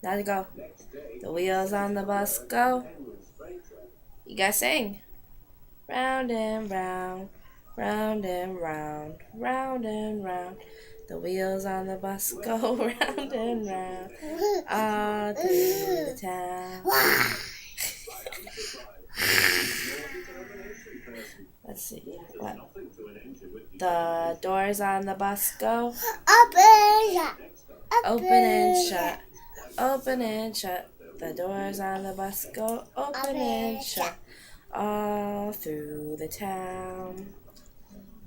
Now to go. The wheels on the bus go. You gotta sing. Round and round, round and round, round and round. The wheels on the bus go round and round, all through the town. Let's see. What? The doors on the bus go open and shut, open and shut. The doors on the bus go open and shut, all through the town.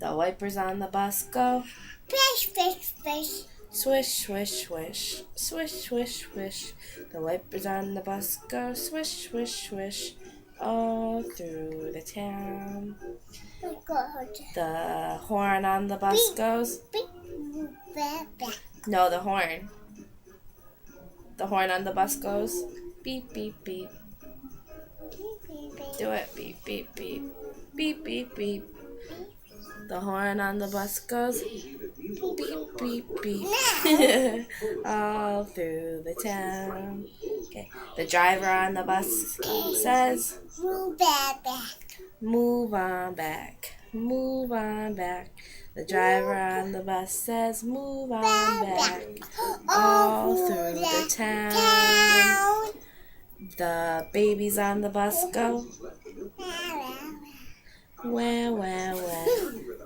The wipers on the bus go Fish, fish, fish. swish, swish, swish, swish, swish, swish. The wipers on the bus go swish, swish, swish, all through the town. The horn on the bus goes. No, the horn. The horn on the bus goes beep, beep, beep. Do it. Beep, beep, beep. Beep, beep, beep. The horn on the bus goes beep, beep, beep. All through the town. Okay. The driver on the bus says, Move back. move on back. Move on back. The driver on the bus says, move on back. All through the town. The babies on the bus go wah, wah, wah.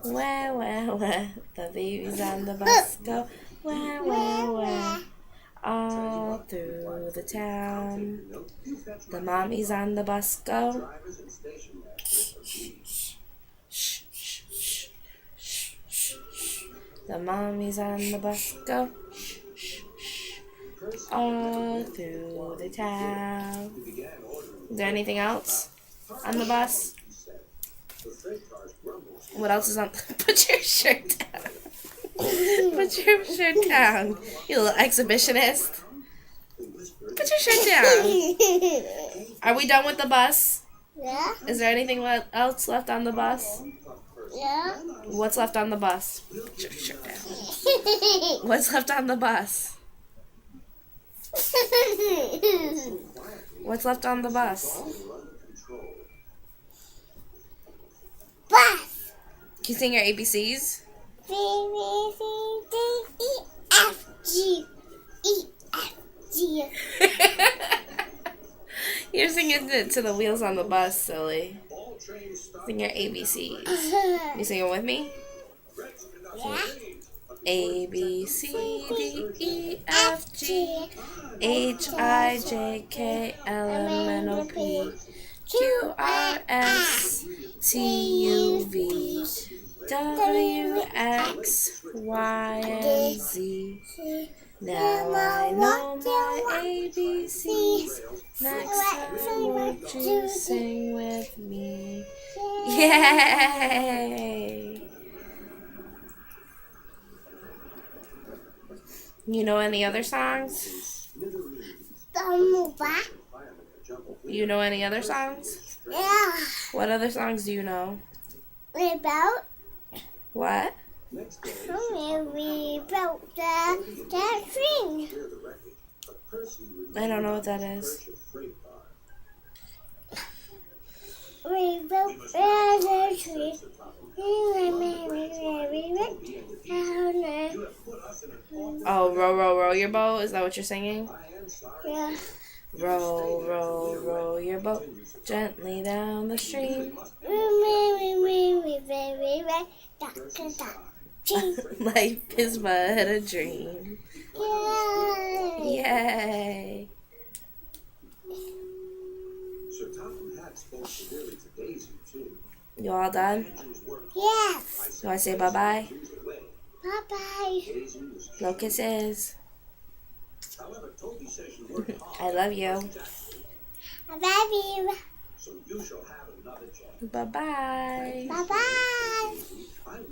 Wah, wah, wah. The babies on the bus go wah, wah, wah. All through the town. The mommies on the bus go the mommies on the bus go all through the town. Is there anything else on the bus? What else is on? Put your shirt down. Put your shirt down, you little exhibitionist. Put your shirt down. Are we done with the bus? Yeah. Is there anything else left on the bus? Yeah. What's left on the bus? Put your shirt down. What's left on the bus? What's left on the bus? Bus. Can you sing your ABCs? B, B, C, D, E, F, G. E, F, G. You're singing it to the wheels on the bus, silly. Sing your ABCs. You sing it with me? Yeah. A, B, C, D, E, F, G, H, I, J, K, L, M, N, O, P, Q, R, S, T, U, V, W, X, Y, and Z. Now I know my ABCs. Next time, won't you sing with me? Yay! You know any other songs? Back. You know any other songs? Yeah. What other songs do you know? About. What? We built the tree. I don't know what that is. We built the tree. Oh, row, row, row your boat? Is that what you're singing? Yeah. Row, row, row your boat gently down the stream. Life is but a dream. Yay. Yay! You all done? Yes. You want to say bye-bye? Bye-bye. No kisses. I love you. I love you. Bye-bye. Bye-bye.